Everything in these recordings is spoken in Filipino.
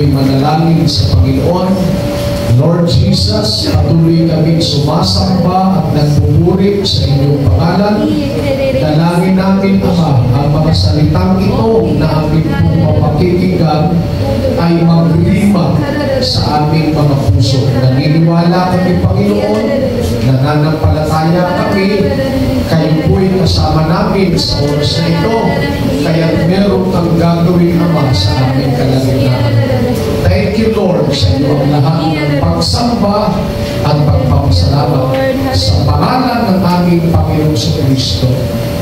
ako'y manalangin sa Panginoon. Lord Jesus, patuloy kaming sumasamba at nagpupuri sa inyong pangalan. Dalangin namin, Ama, ang mga salitang ito na aming mapakikinggan ay maglima sa aming mga puso. Naniniwala kami, Panginoon, nananampalataya kami, kayo po'y kasama namin sa oras na ito, kaya meron kang gagawin, Ama, sa aming kalagayan. Thank you, Lord, sa iyo ang lahat ng pagsamba at pagpapasalamat sa pangalan ng aming Panginoon sa Kristo.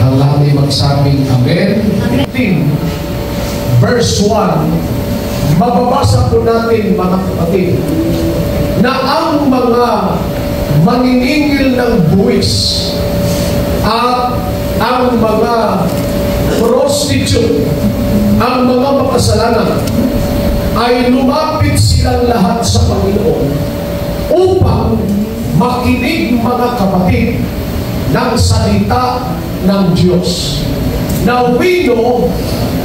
Ang lahat ay magsabing Amen. 15, verse 1, mababasa po natin, mga kapatid, na ang mga maniningil ng buwis at ang mga prostitute, ang mga makasalanan, ay lumapit silang lahat sa Panginoon upang makinig, mga kapatid, ng salita ng Diyos. Now we know,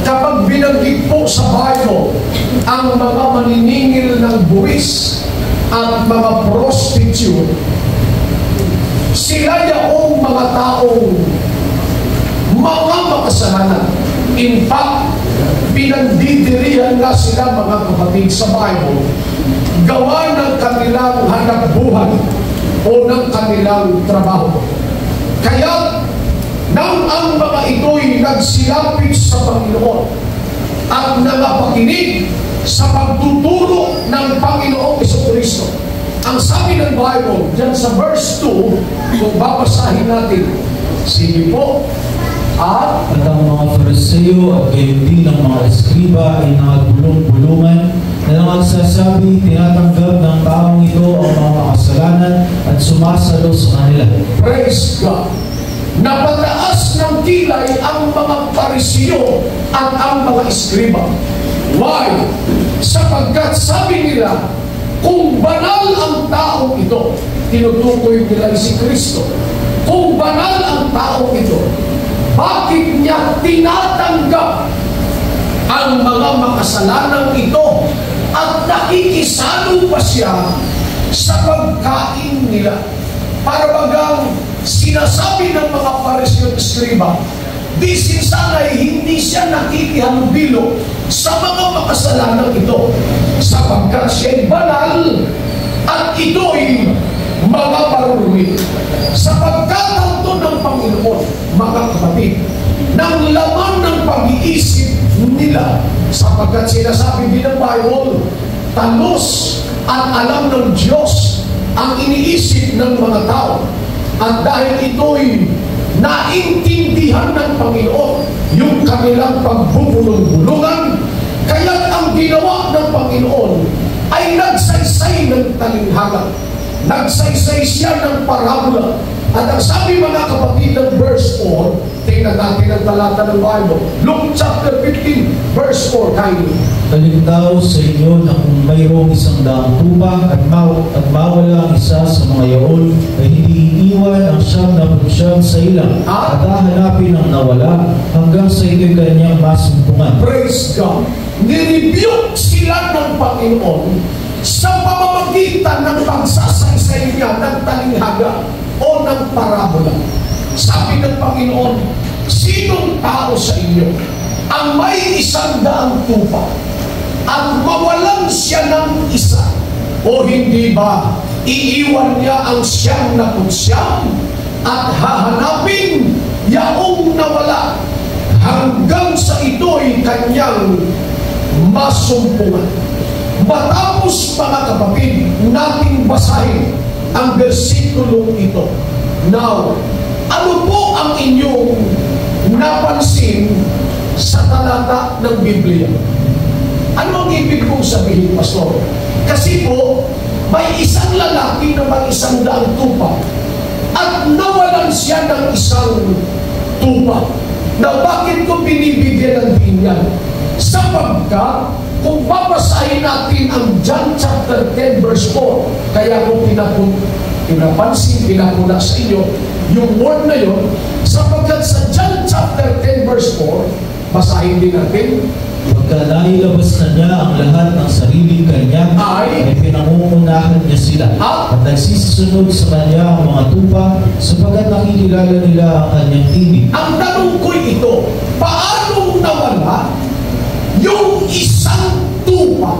kapag binanggit po sa Bible ang mga maniningil ng buwis at mga prostitute, sila yaong mga taong mga makasalanan. In fact, pinandidirihan nga sila, mga kapatid, sa Bible, gawa ng kanilang hanapbuhay o ng kanilang trabaho. Kaya, nang ang mga ito'y nagsilapit sa Panginoon at nangapakinig sa pagtuturo ng Panginoong Jesucristo, ang sabi ng Bible, dyan sa verse 2, kung babasahin natin, sige po, at ang mga Fariseo at gayon din ng mga eskriba ay nagulong-bulungan na nagsasabi, tinatanggap ng taong ito ang mga makasalanan at sumasalo sa kanila. Praise God! Napataas ng kilay ang mga Fariseo at ang mga eskriba. Why? Sapagkat sabi nila, kung banal ang taong ito, tinutukoy nila si Kristo, kung banal ang taong ito, bakit niya tinatanggap ang mga makasalanan ito at nakikisalo pa siya sa pagkain nila? Para bagang sinasabi ng mga Fariseo at eskriba, di sana'y hindi siya nakikihalubilo sa mga makasalanan ito, sapagkat siya'y banal at ito'y mga marurumi. Sapagkat ito ng Panginoon, mga kapatid, ng laman ng pag-iisip nila, sapagkat sinasabi din ng Bible, talos at alam ng Diyos ang iniisip ng mga tao. At dahil ito'y naintindihan ng Panginoon, yung kanilang pagbubulong-bulungan, kaya't ang ginawa ng Panginoon ay nagsaysay ng talinghaga. Nagsaysay siya ng parabola. At ang sabi, mga kapatid, ng verse 4, tingnan natin ang talata ng Bible. Luke chapter 15, verse 4, kayo. Talintaw sa inyo na kung mayroong 100 tupa at mawala ang isa sa mga yaon, ay hindi iiwan ang 99 sa ilang at hahanapin ang nawala hanggang sa ito'y kanyang masumpungan. Praise God! Nirebuke sila ng Panginoon sa pamamagitan ng pagsasaysay niya ng talinghaga o ng parabola. Sabi ng Panginoon, sinong tao sa inyo ang may 100 tupa at mawalan siya ng isa, o hindi ba iiwan niya ang 99 at hahanapin yaong nawala hanggang sa ito'y kanyang masumpungan? Matapos, mga kapatid, nating basahin ang versikulong ito. Now, ano po ang inyong napansin sa talata ng Biblia? Ano ang ibig kong sabihin, Pastor? Kasi po, may isang lalaki na may 100 tupa at nawalan siya ng 1 tupa. Na bakit ko binibigyan ng ganyan? Sapagkat, kung babasahin natin ang John chapter 10 verse 4, kaya ko pinapuna sa inyo yung word na yun, sapagkat sa John chapter 10 verse 4, basahin din natin, Pagka nailabas na niya ang lahat ng sariling kanya, ay pinangungunahan niya sila. At nagsisisunod sa kanya ang mga tupa, sapagkat nakikilala nila ang kanyang tinig. Ang tanong ko ito, paano nawala yung isang tupa?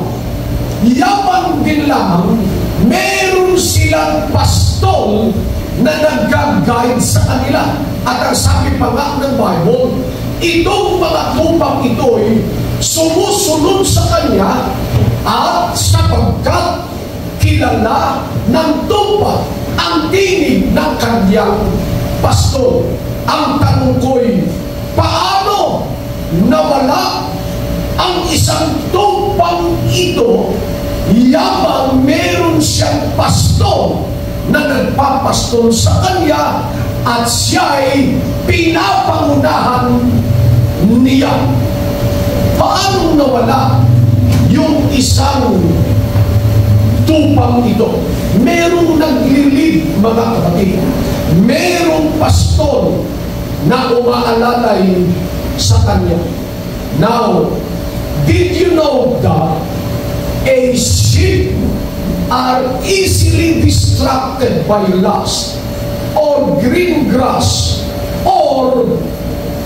Yaman din lamang, meron silang pastol na nag-guide sa kanila. At ang sabi pa nga ng Bible, itong mga tupang ito'y sumusunod sa kanya at sapagkat kilala ng tupa ang tinig ng kanyang pastol. Ang tanong ko'y, paano nawala ang isang tupang ito yabang meron siyang pastol na nagpapastol sa kanya at siya'y pinapangunahan niya? Paano nawala yung isang tupang ito? Merong naglilid, mga kapatid. Merong pastol na umaalalay sa kanya. Now, did you know that a sheep are easily distracted by lust or green grass or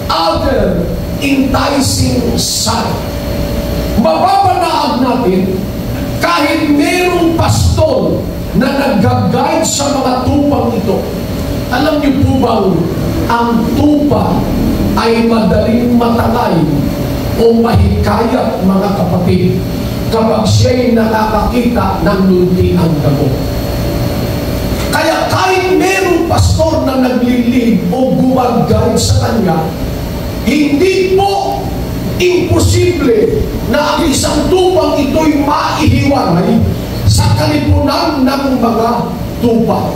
other enticing sight? Mapapanaag natin kahit merong pastol na nag-guide sa mga tupang ito. Alam niyo po bang ang tupa ay madaling matangay o mahikayat, mga kapatid, kapag siya'y nakakakita ng luntiang damo. Kaya kahit merong pastor na naglilid o gumagay sa kanya, hindi po imposible na ang isang tupang ito'y maihiwalay sa kalipunan ng mga tupa,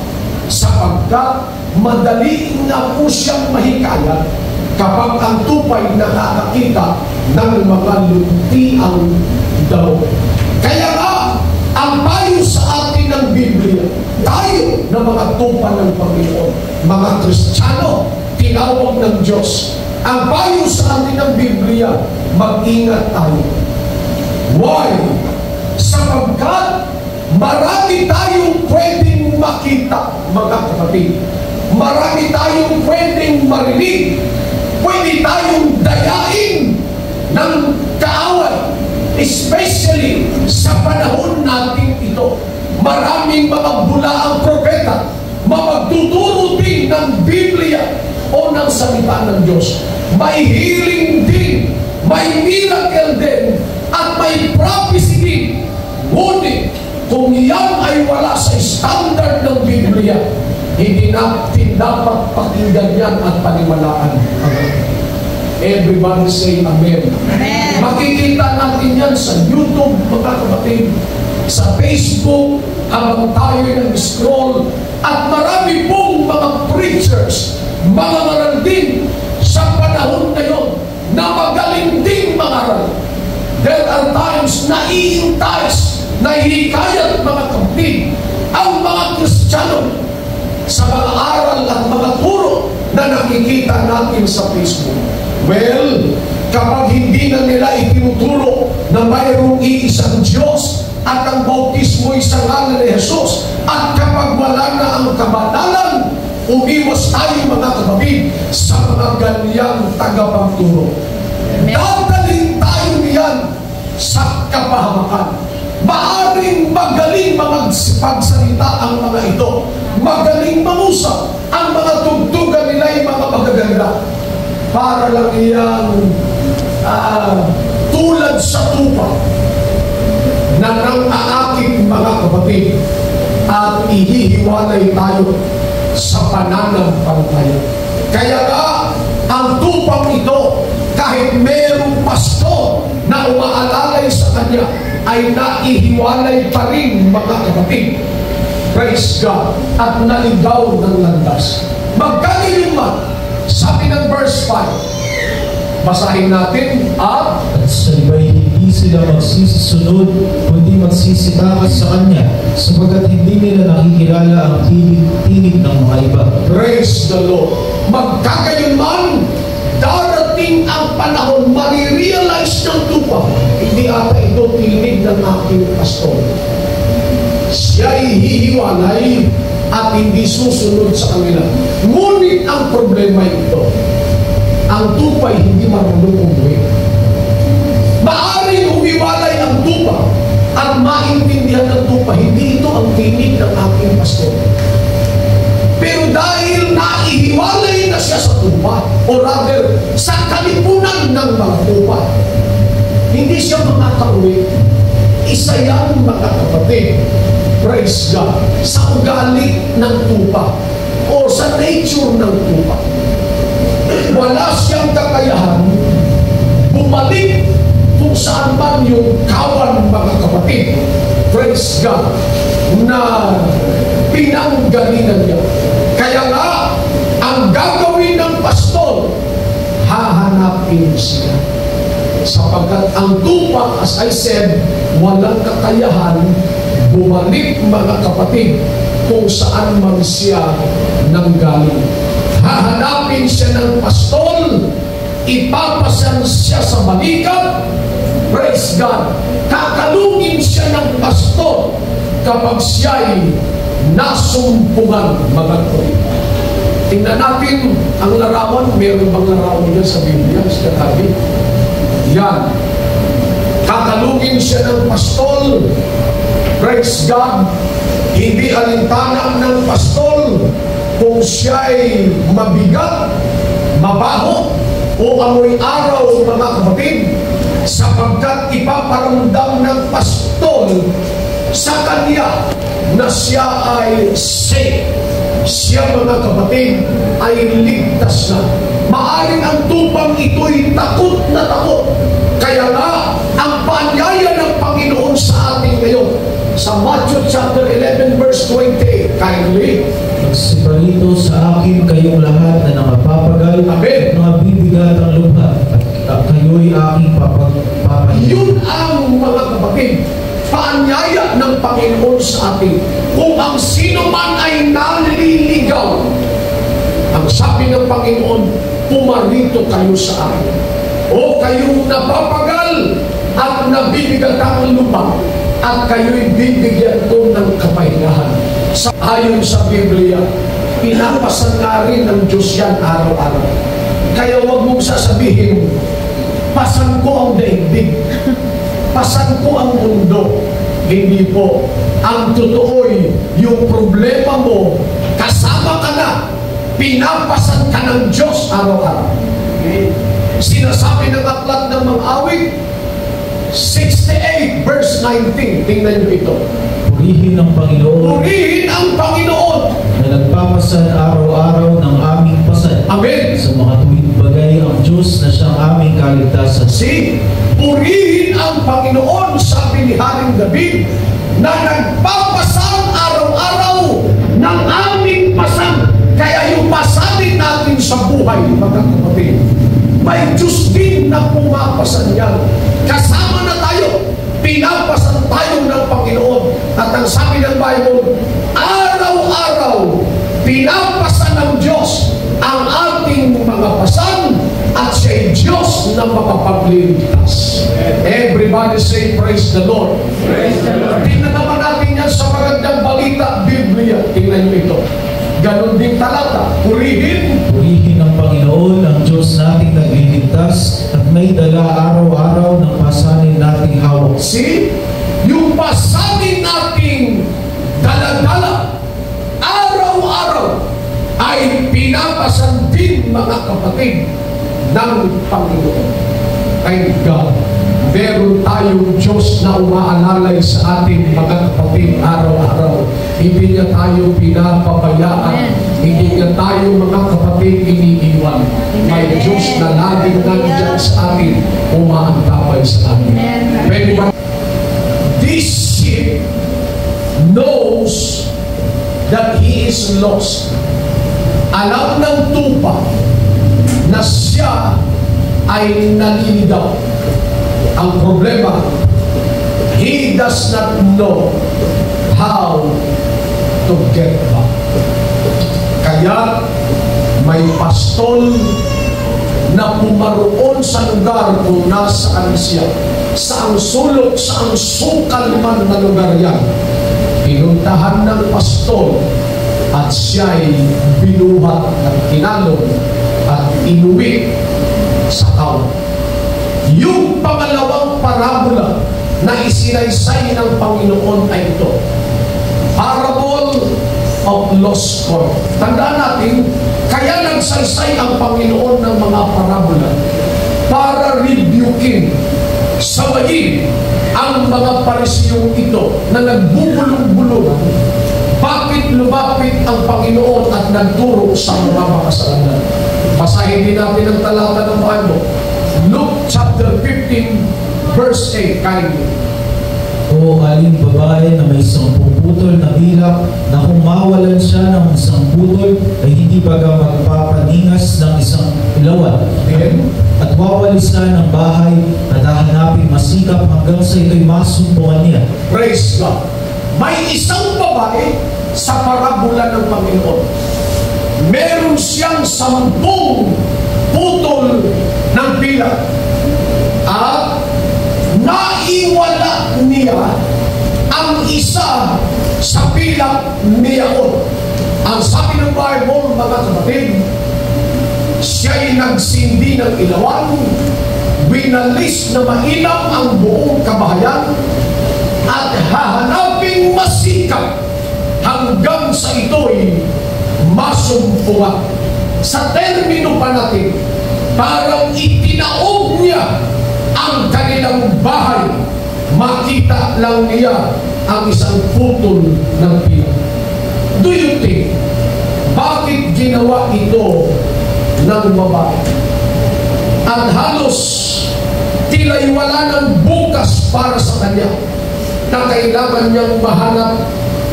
sapagkat madali na po siyang mahikayat kapag ang tupa'y nakakakita ng mga luntiang damo. Kaya nga, ang payo sa atin ng Biblia, tayo na mga tupa ng Panginoon, mga Kristiyano, tinawag ng Diyos, ang payo sa atin ng Biblia, mag-ingat tayo. Why? Sapagkat marami tayong pwedeng makita, mga kapatid. Marami tayong pwedeng marinig. Pwede tayong dayain ng kaaway, especially sa panahon natin ito. Maraming mga bulaang propeta, magtuturo din ng Biblia o ng salita ng Diyos. May healing din, may miracle din, at may prophecy din. Ngunit, kung yan ay wala sa standard ng Biblia, hindi natin dapat pakinggan yan at paniwalaan. Everybody say Amen. Amen. Makikita natin yan sa YouTube, mga kapatid, sa Facebook, habang tayo nag-scroll, at marami pong mga preachers, mga ngaral din sa panahon na yun, na magaling din mangaral. There are times na i-entice, na hikayat, mga kapatid, ang mga Kristiyano sa mga aral at mga turo na nakikita natin sa Facebook. Well, kapag hindi na nila itinuturo na mayroong iisang Diyos at ang bautismo ay sa ngalan ni Jesus, at kapag wala na ang kabanalan, umiwas tayo, mga kapatid, sa mga ganyang tagapagturo. Dadalhin tayo niyan sa kapahamakan. Maaring magaling magpagsalita ang mga ito, magaling mangusap, ang mga tugtugan nila ay mga magaganda. Para lang iyang tulad sa tupa na nang aakit, mga kapatid, at ihihiwalay tayo sa pananampalataya. Kaya nga, ang tupang ito, kahit mayroong pastor na umaalalay sa kanya, ay naihiwalay pa rin, mga kapatid. Praise God. At naligaw ng landas. Magkagayon man, sabi ng verse 5, basahin natin, at sa iba'y hindi sila magsisisunod, kundi magsisitakas sa Kanya, sapagkat hindi nila nakikilala ang tinig ng mga iba. Praise the Lord. Magkagayon man, darating ang panahon, marirealize ng tupa ito tinig ng aking pastor. Siya'y hihiwalay at hindi susunod sa kanila. Ngunit ang problema ito, ang tupay hindi marunong umuwi. Maaring humiwalay ang tupa at maintindihan ng tupa, hindi ito ang tinig ng aking pastor. Pero dahil naihiwalay na siya sa tupa, o rather, sa kalipunan ng mga tupa, hindi siya makakauwi. Isa yan, mga kapatid, praise God, sa ugali ng tupa o sa nature ng tupa. Wala siyang kakayahan bumalik kung saan man yung kawan, mga kapatid, praise God, na pinanggalingan niya. Kaya nga, ang gagawin ng pastor, hahanapin siya. Sapagkat ang tupa, as I said, walang kakayahan bumalik, mga kapatid, kung saan man siya nanggaling. Hahanapin siya ng pastor, ipapasan siya sa balikat, praise God, kakalungin siya ng pastor kapag siya'y nasumpungan, mga kapatid. Tingnan natin ang larawan. Meron bang larawan niya sa Biblia? Sa katabi. Yan. Kakalugin siya ng pastol. Praise God. Hindi alintana ng pastol kung siya'y mabigat, mabaho, o amoy araw, mga kapatid, sapagkat ipaparamdam ng pastol sa kanya na siya ay safe. Siya, mga kapatid, ay ligtas na. Maaring ang tupang ito'y takot na takot. Kaya nga, ang paanyaya ng Panginoon sa atin ngayon, sa Matthew chapter 11 verse 28, kindly, magsiparito sa akin kayong lahat na nangapapagal, mga bibigat ang lubha, at kayo'y aking papahinga. Yun ang, mga kapatid, paanyaya ng Panginoon sa atin. Kung ang sino man ay naliligaw, ang sabi ng Panginoon, pumarito kayo sa akin. O kayong napapagal at nabibigat ang lupa, at kayo'y bibigyan ko ng kapahingahan. Ayon sa Biblia, pinapasan nga rin ng Diyos yan araw-araw. Kaya huwag mong sasabihin, pasan ko ang daigdig, pasan ko ang mundo. Hindi po. Ang totoo'y yung problema mo, kasama ka na, pinapasan ka ng Diyos araw-araw. Sinasabi ng aklat ng mga awit, 68 verse 19. Tingnan nyo ito. Purihin ang Panginoon. Purihin ang Panginoon na nagpapasan araw-araw ng aming pasan. Amen. Sa mga tuwing bagay ang Diyos na siyang aming kaligtasan. See, purihin ang Panginoon, sabi ni Haring David, na nagpapasan araw-araw ng aming pasan. Kaya yung pasanin natin sa buhay, mga kapatid, may Diyos din na pumapasan yan. Kasama na tayo, pinapasan tayo ng Panginoon. At ang sabi ng Bible, araw-araw, pinapasan ng Diyos ang ating mga pasan, at siya'y Diyos na makapagliligtas. Everybody say, praise the Lord. Praise the Lord. Tingnan naman natin yan sa magandang balita, Biblia. Tingnan nyo ito. Ganon din talata. Purihin ang Panginoon, ang Diyos nating nagliligtas, at may dala araw-araw ng pasanin nating hawak. See? Yung pasanin nating dala-dala araw-araw ay pinapasan din, mga kapatid, ng Panginoon. Thank God. Meron tayong Diyos na umaalalay sa ating mga kapatid araw-araw. Hindi niya tayo pinapabayaan. Hindi niya tayo, mga kapatid, iniiwan. May Diyos na laging nandiyan sa atin, umaantabay sa atin. Pwede ba? This sheep knows that he is lost. Alam ng tupa na siya ay naliligaw. Ang problema, he does not know how to get back. Kaya may pastol na pumaroon sa lugar kung nasaan siya. Saang sulok, saang sukal man na lugar yan, pinuntahan ng pastol at siya'y binuhat ng kinalon at inuwi sa kawan. Yung pangalawang parabola na isinaysay ng Panginoon ay ito, parable of lost coin. Tandaan natin, kaya nagsaysay ang Panginoon ng mga parabola para rebuking, sawayin ang mga Parisiyong ito na nagbubulong-bulungan. Bakit lumapit ang Panginoon at nagturo sa mga makasalanan? Basahin din natin ang talata ng Bible. Luke chapter 15 verse 8 kindly. O aling babae na may 10 putol na bilak, na kung mawalan siya ng 1 putol, ay hindi baga magpapaningas ng 1 ilawan. At wawalis na ng bahay at hahanapin masikap hanggang sa ito'y masumpungan niya. Praise God. May isang babae sa parabola ng Panginoon. Meron siyang 10 putol ng bilak. At naiwala niya ang isa sa bilak niyaon. Ang sabi ng Bible, mga kapatid, siya'y nagsindi ng ilawan, winalis na mainam ang buong kabahayan, at hahanaping masikap hanggang sa ito'y masumpungan. Sa termino pa natin, parang itinaog niya ang kanilang bahay. Makita lang niya ang 1 putol ng bilak. Do you think, bakit ginawa ito ng babae? At halos tila'y wala ng bukas para sa kanya, na kailangan niyang mahanap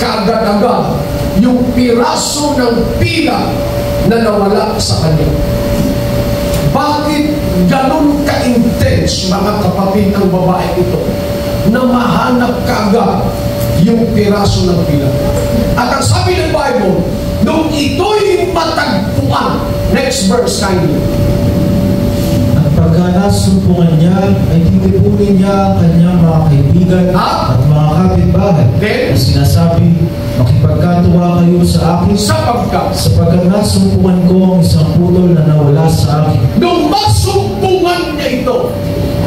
kaagad-agad yung piraso ng pila na nawala sa kanya. Bakit ganun ka-intense, mga kapatid, ang babae ito na mahanap kaagad yung piraso ng pila? At ang sabi ng Bible, nung ito'y matagpuan, next verse kindly. At pagka nasumpungan niya, ay titipunin niya ang kanyang mga kaibigan at mga kapitbahay. Na sinasabi, makipagkatuwa kayo sa akin sapagkat nasumpungan ko ang 1 putol na nawala sa akin. Nung masumpungan niya ito,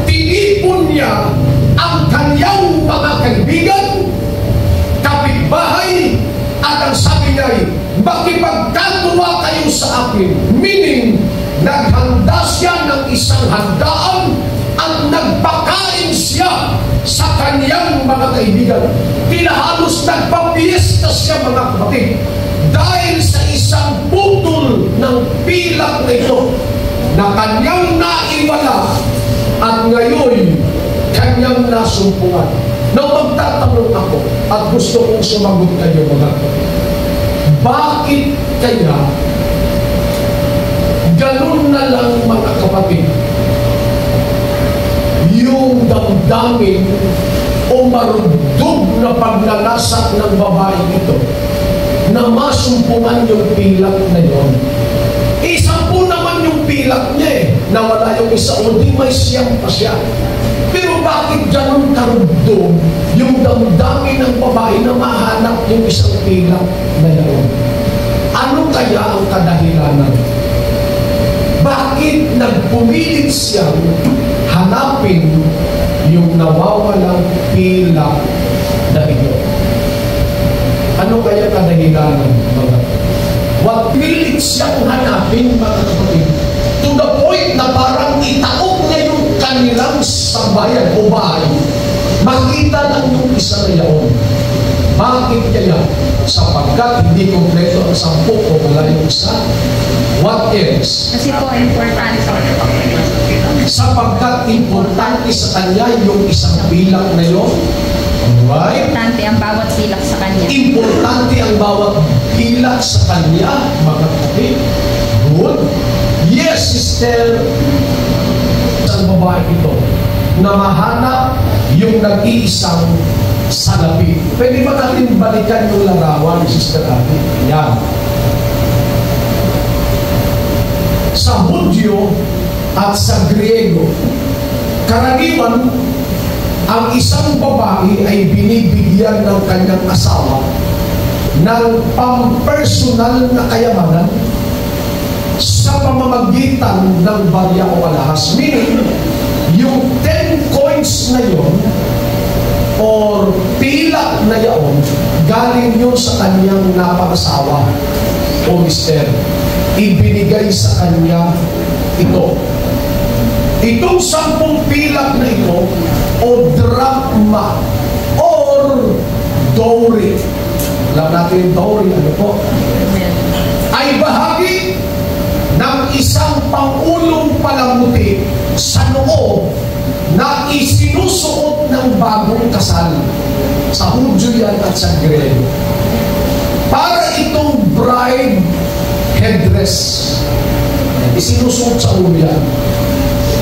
tinipon niya ang kanyang mga kaibigan, kapitbahay, at ang sabi niya ay, makipagkatuwa kayo sa akin. Meaning, naghanda siya ng isang handaan at nagpakain siya sa kanyang mga kaibigan. Halos nagpapiesta siya, mga kapatid, dahil sa 1 putol ng pilak na ito na kanyang naiwala at ngayon kanyang nasumpungan. Nang magtatanong ako at gusto kong sumagot kayo, mga kapatid, bakit kaya ganun na lang, mga kapatid, yung damdamin o marugdog na pagnanasa ng babae ito na masumpungan yung pilak na yun? 10 naman yung pilak niya nawala yung isa, o di may siyam pa siya. Pero bakit ganun karugdog yung damdamin ng babae na mahanap yung isang pilak na yun? Ano kaya ang kadahilanan? Bakit nagpumilit siyang hanapin yung nawawalang pilak na ito? Ano kaya kadahilanan, mga? What pilit siyang hanapin, mga kapatid, to the point na parang itaog niya yung kanilang sambayan o bahay. Makita lang yung isa na yaon. Bakit kaya? Sapagkat hindi kompleto ang 10 o wala yung isa. What else? Kasi po, importante. Sapagkat importante sa kanya yung isang pilak na yun. Right? Importante ang bawat pilak sa kanya. Importante ang bawat pilak sa kanya, mga kapatid. Good. Yes, sister, ang babae ito na mahanap yung nag-iisang salapi. Pwede ba natin balikan yung larawan, Sister Ate? Yan. Sa Hudyo at sa Griego, karaniwan ang isang babae ay binibigyan ng kanyang asawa ng pampersonal na kayamanan sa pamamagitan ng barya o alahas. Meaning, yung 10 coins na yon or pila na yon, galing yun sa kanyang napangasawa o mister. Ibinigay sa kanya ito. Itong 10 pilak na ito o drachma or dowry. Alam natin yung dowry, ano po? Ay bahagi ng isang pangulong palamuti sa noo na isinusuot ng bagong kasal. Sa Hudyo yan at sa Grego. Para itong bride headdress. Isinusuot sa ulo yan.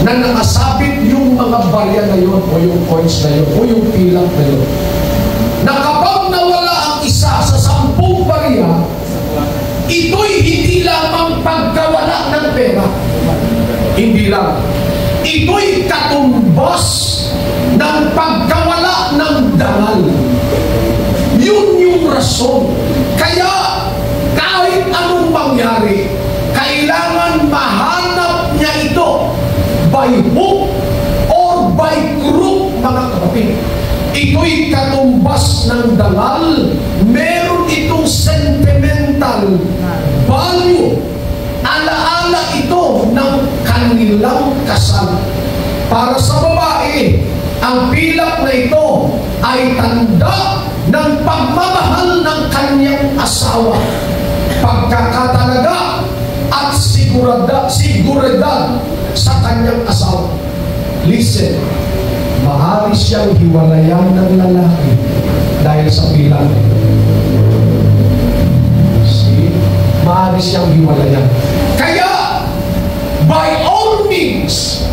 Na nakasabit yung mga barya na yun o yung coins na yun o yung pilak na yun. Na kapag nawala ang isa sa 10 barya, ito'y hindi lamang pagkawala ng pera. Hindi lang. Ito'y katumbas ng pagkawala ng dangal. Yun yung rason. Kaya, kahit anong mangyari, kailangan mahanap niya ito by hook or by crook, mga kapatid. Ito'y katumbas ng dangal. Meron itong sentimental value. Alaala ito ng kanilang kasal. Para sa babae, ang pilak na ito ay tanda ng pagmamahal ng kanyang asawa, pagkakatalaga at siguridad sa kanyang asawa. Listen, maaari siyang hiwalayan ng lalaki dahil sa pilak. See? Maaari siyang hiwalayan. Kaya, by all means,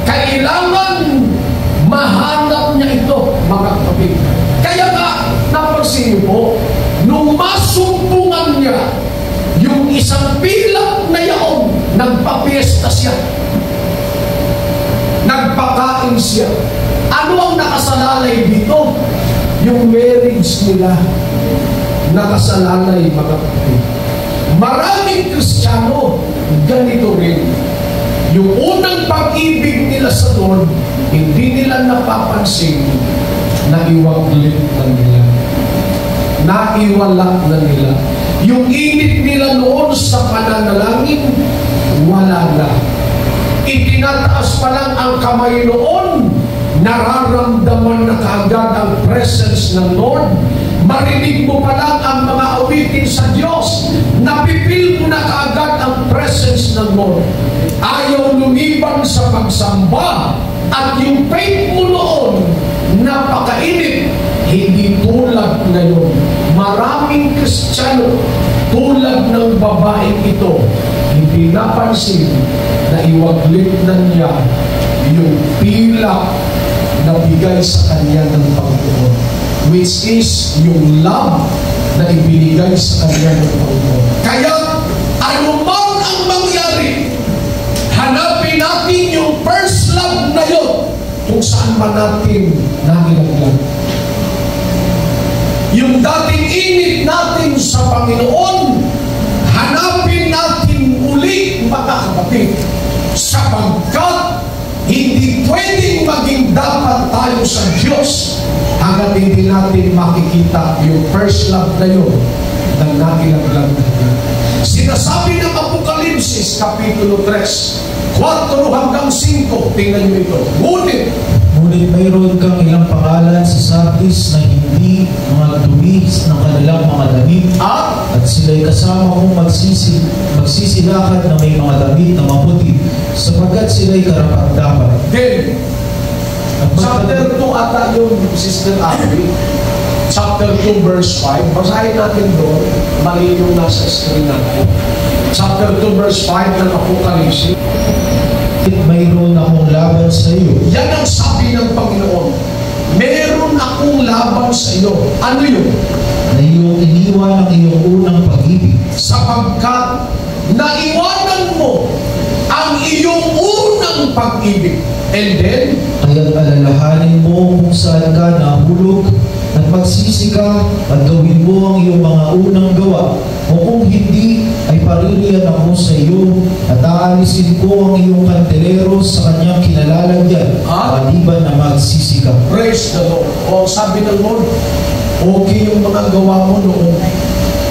kailangan mahanap niya ito, mga kapatid. Kaya nga, napansin niyo po, nung masumpungan niya yung isang pilak na yaon, nagpapiesta siya. Nagpakain siya. Ano ang nakasalalay dito? Yung marriage nila nakasalalay, mga kapatid. Maraming Kristiyano, ganito rin. Yung unang pag-ibig nila sa Lord, hindi nila napapansin na iwaglit na nila. Naiwala na nila. Yung init nila noon sa pananalangin, wala na. Itinataas pa lang ang kamay noon, nararamdaman na kaagad ang presence ng Lord. Marinig mo pa lang ang mga awitin sa Diyos, napipil mo na kaagad ang presence ng Lord. Ayaw lumiban sa pagsamba, at yung faith mo noon, napakainit, hindi tulad ngayon. Maraming Kristiyano, tulad ng babaeng ito, hindi napansin na iwaglit na niya yung pilak na bigay sa kanya ng Panginoon, which is yung love na ibinigay sa kanya ng Panginoon. Kaya, anuman ang mangyari, hanapin natin yung first love na yun kung saan man natin nangilaglag. Yung dating init natin sa Panginoon, hanapin natin uli, mga kapatid, sapagkat hindi pwedeng maging dapat tayo sa Diyos hanggat hindi natin makikita yung first love na yun na nangilaglag natin. Sinasabi ng Apokalipsis, Kapitulo 3, 4 hanggang 5, tingnan nyo ito. Ngunit mayroon kang ilang pangalan sa Sardis na hindi mga dumi ng kanilang mga damit, at sila'y kasama kong magsisilakad na may mga damit na maputi, sapagkat sila'y karapat-dapat. Then, chapter 2 ata yung Sister Abby, chapter 2 verse 5, basahin natin doon, mali yung nasa screen natin. Chapter 2 verse 5 ng Apokalipsis. Mayroon akong laban sa iyo. Yan ang sabi ng Panginoon. Meron akong laban sa iyo. Ano yun? Na iyong iniwan ang iyong unang pag-ibig. Sapagkat naiwanan mo ang iyong unang pag-ibig. And then, kaya kaya't alalahanin mo kung saan ka nahulog at magsisi ka at gawin mo ang iyong mga unang gawa. O kung hindi, ay paririyan ako sa iyo at aalisin ko ang iyong kandelero sa kanyang kinalalagyan, maliban na magsisi ka. Praise the Lord. O sabi ng Lord, okay yung mga gawa mo noon.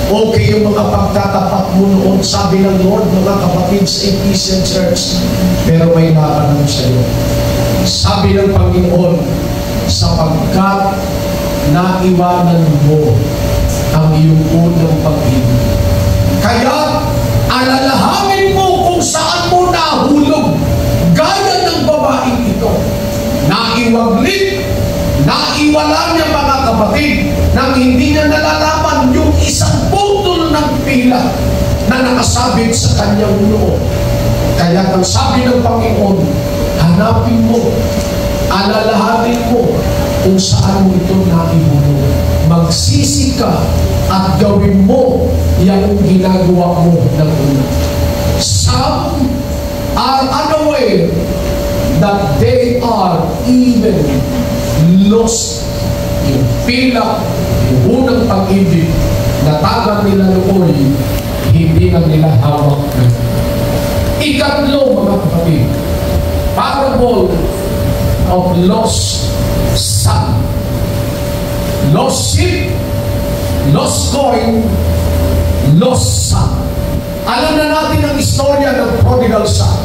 Okay yung mga pagtatapat mo noon. Sabi ng Lord, mga kapatid sa Ephesian Church, pero may laban sa iyo. Sabi ng Panginoon, sapagkat naiwanan mo ang iyong unang pag-ibig. Kaya, alalahanin mo kung saan mo nahulog, gaya ng babaeng ito. Naiwaglit, naiwala niya mga kapatid, nang hindi niya nalalaman yung isang butol ng pila na nakasabit sa kanyang noo. Kaya ang sabi ng Panginoon, hanapin mo, alalahanin mo kung saan mo ito naibulog. Magsisi ka at gawin mo yung ginagawa mo ng una. Some are unaware that they are even lost. Yung pila, yung unang pag-ibig na tagan nila noon, hindi na nila hawak na. Ikatlo, mga kapatid, parable of lost son. Lost sheep, lost coin, lost son. Alam na natin ang istorya ng prodigal son.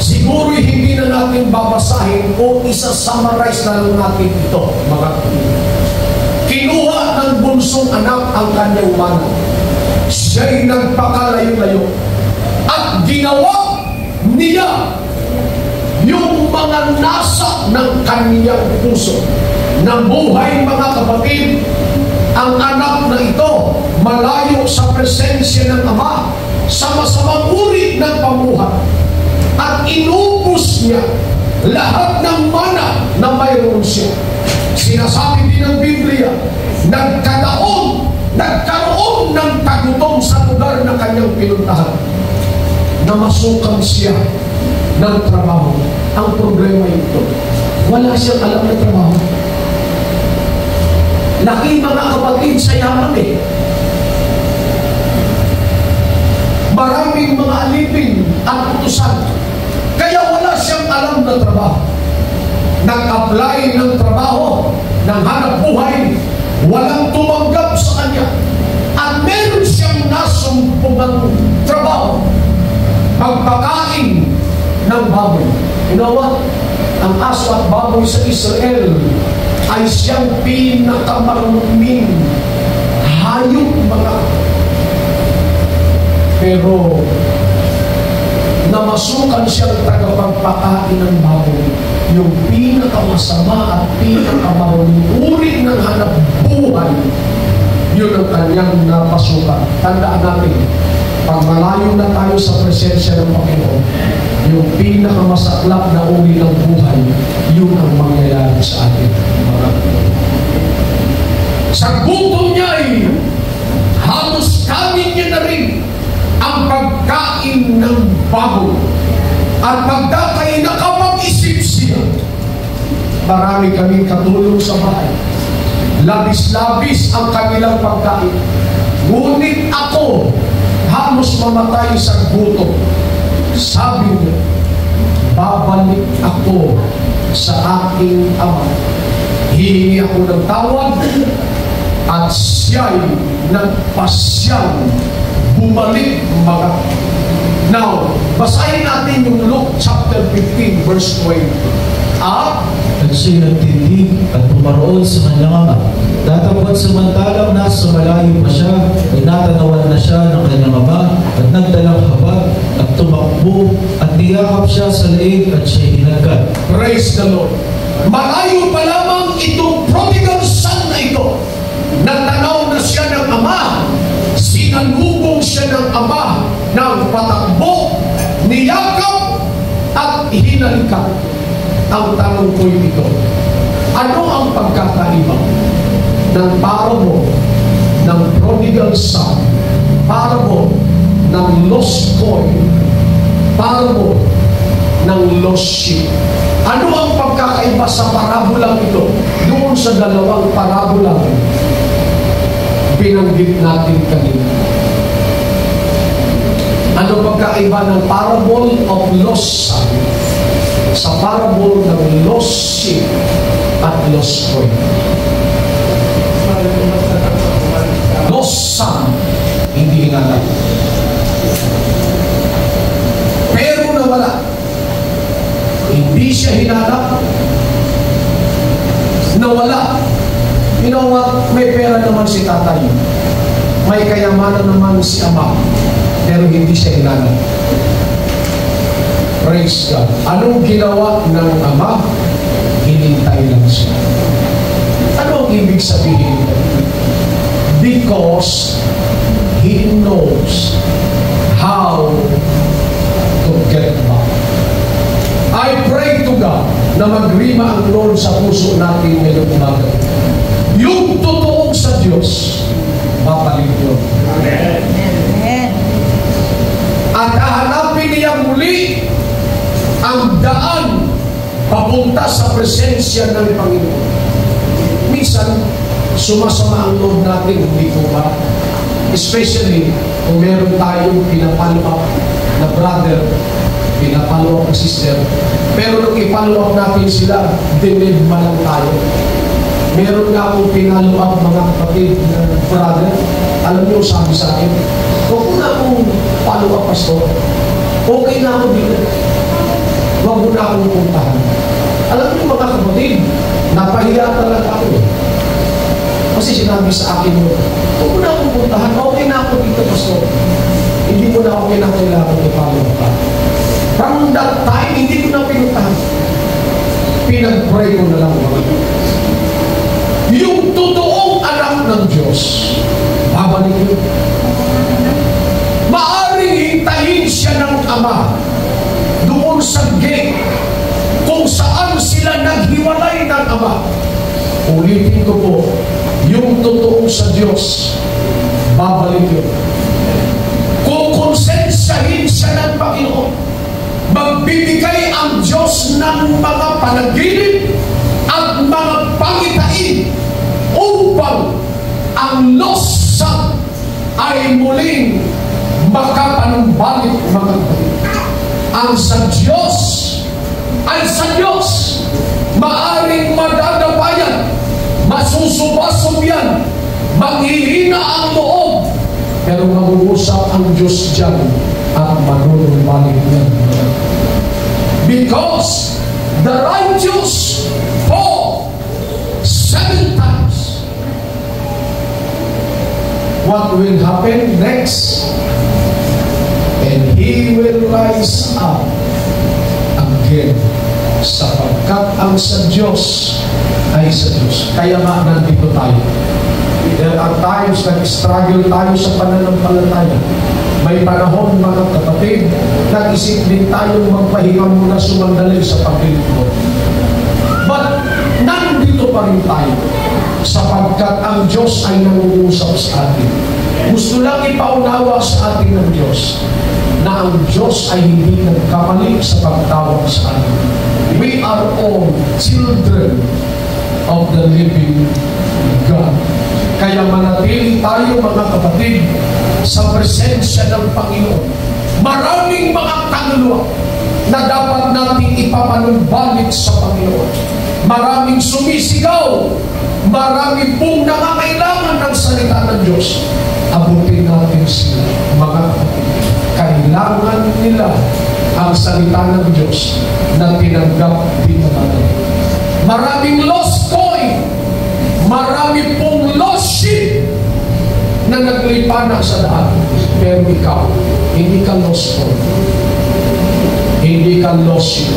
Siguro hindi na natin babasahin o isa-summarize na lang natin ito, mga kapatid. Kinuha ng bunsong anak ang kanyang mana. Siya'y nagpakalayo-layo at ginawa niya yung mga nasa ng kaniyang puso. Nabuhay, mga kapatid, ang anak na ito malayo sa presensya ng Ama, sa masamang uri ng pamuhay, at inubos niya lahat ng mana na mayroon siya. Sinasabi din ng Biblia, nagkaroon ng tagutom sa lugar na kanyang pinuntahan. Namasukan siya ng trabaho. Ang problema ito, wala siyang alam na trabaho. Laki, mga kapatid, sa yaman eh. Maraming mga alipin at utusan. Kaya wala siyang alam na trabaho. Nag-apply ng trabaho, ng hanap buhay, walang tumanggap sa kanya. At meron siyang nasumpungang trabaho, pagpakain ng baboy. You know what? Ang aso at baboy sa Israel ay siyang pinakamaruming hayop, mga. Pero namasukan siyang tagapagpakain ng baboy, yung pinakamasama at pinakamaruming uri ng hanap buhay, yun ang kanyang napasukan. Tandaan natin, pag malayo na tayo sa presensya ng Panginoon, yung pinakamasaklap na uri ng buhay, yun ang mangyayari sa atin. Sa gutom niya ay halos kanin niya na rin ang pagkain ng baboy. At pagkakain, nakapag-isip siya. Marami kaming katulong sa bahay. Labis-labis ang kanilang pagkain. Ngunit ako, halos mamatay sa gutom. Sabi niya, babalik ako sa aking ama. Hihingi ako ng tawad at siya'y nagpasyang bumalik, mga. Now, basahin natin yung Luke chapter 15 verse 20. At siya'y nagtindig at pumaroon sa kanyang ama. Datapot samantalang nasa malayo pa siya, ay natanawan na siya ng kanyang ama at nagdalang habag at tumakbo at niyakap siya sa leeg at siya'y hinagkat. Praise the Lord. Malayo pa lamang itong prodigal son na ito. Natanaw na siya ng ama. Sinalubong siya ng ama ng patakbo, niyakap at hinalikan. Ang tanong ko ito, ano ang pagkakaiba ng parable ng prodigal son, parable ng lost coin, parable ng lost sheep. Ano ang pagkakaiba sa parabolang ito doon sa dalawang parabolang binanggit natin kanina? Ano pagkaiba ng parable of lost son sa parable ng lost sheep at lost coin? Lost son, hindi hinanap. Pero nawala. Hindi siya hinanap. Nawala. You know what? May pera naman si tatay. May kayamanan naman si ama. Pero hindi siya hinanap. Praise God. Anong ginawa ng ama? Hinintay lang siya. Ano ang ibig sabihin? Because He knows how to get back. I pray to God na magrima ang Lord sa puso natin ngayong umaga. Yung totoong sa Diyos, babalik yun. Amen. At hahanapin niya muli ang daan papunta sa presensya ng Panginoon. Minsan, sumasama ang loob natin, hindi ko ba? Especially kung meron tayong pinapalo up na brother, pinapalo up na sister, pero nung ipalo up natin sila, dinidma lang tayo. Meron nga akong pinalo up mga kapatid na brother, alam niyo, sabi sa akin, huwag mo na akong follow up, pastor. Okay na ako dito. Huwag mo na akong puntahan. Alam niyo mga kapatid, napahiya talaga ako. Kasi sinabi sa akin mo, huwag mo na akong puntahan. Okay na ako dito, pastor. Hindi mo na ako kailangan i-follow up ka. From that time, hindi ko na pinuntahan. Pinag-pray ko na lang mga. Yung totoong anak ng Diyos, babalik yun. Maaring hintayin siya ng Ama doon sa gate kung saan sila naghiwalay ng Ama. Ulitin ko po, yung totoong sa Diyos, babalik yun. Kung konsensyahin siya ng Panginoon, magbibigay ang Diyos ng mga panaginip at mga pangitain upang ang lost son ay muling makapanumbalik mga kapatid. Ang sa Diyos ay sa Diyos. Maaring madadabayan, masusubasog yan, manghihina ang loob, pero mag-uusap ang Diyos dyan at manunumbalik yan. Because the righteous fall 7 times. What will happen next? And he will rise up again. Sapagkat ang sa Diyos ay sa Diyos. Kaya nga nandito tayo. There are times nag-struggle tayo sa pananampalataya. May panahon mga kapatid, nag-isip din tayong magpahinga muna sumandali sa paglilingkod. But nandito pa rin tayo sapagkat ang Diyos ay nangungusap sa atin. Gusto lang ipaunawa sa atin ng Diyos na ang Diyos ay hindi nagkamali sa pagtawag sa atin. We are all children of the living God. Kaya manatili tayo mga kapatid sa presensya ng Panginoon. Maraming mga kaluluwa na dapat nating ipapanumbalik sa Panginoon. Maraming sumisigaw. Marami pong nangangailangan ng salita ng Diyos. Abutin natin sila, mga kapatid. Kailangan nila ang salita ng Diyos na tinanggap dito natin. Maraming lost coin. Marami pong lost sheep na naglipana sa daan. Pero ikaw, hindi ka lost coin. Hindi ka lost sheep.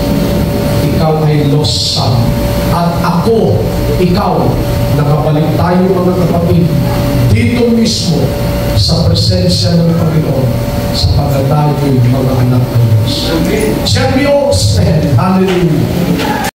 Ikaw ay lost son. At ako, ikaw, nakabalik tayo mga kapatid dito mismo sa presensya ng Panginoon sa pagdadayoy mga anak ng Diyos. Shall we all stand? Hallelujah.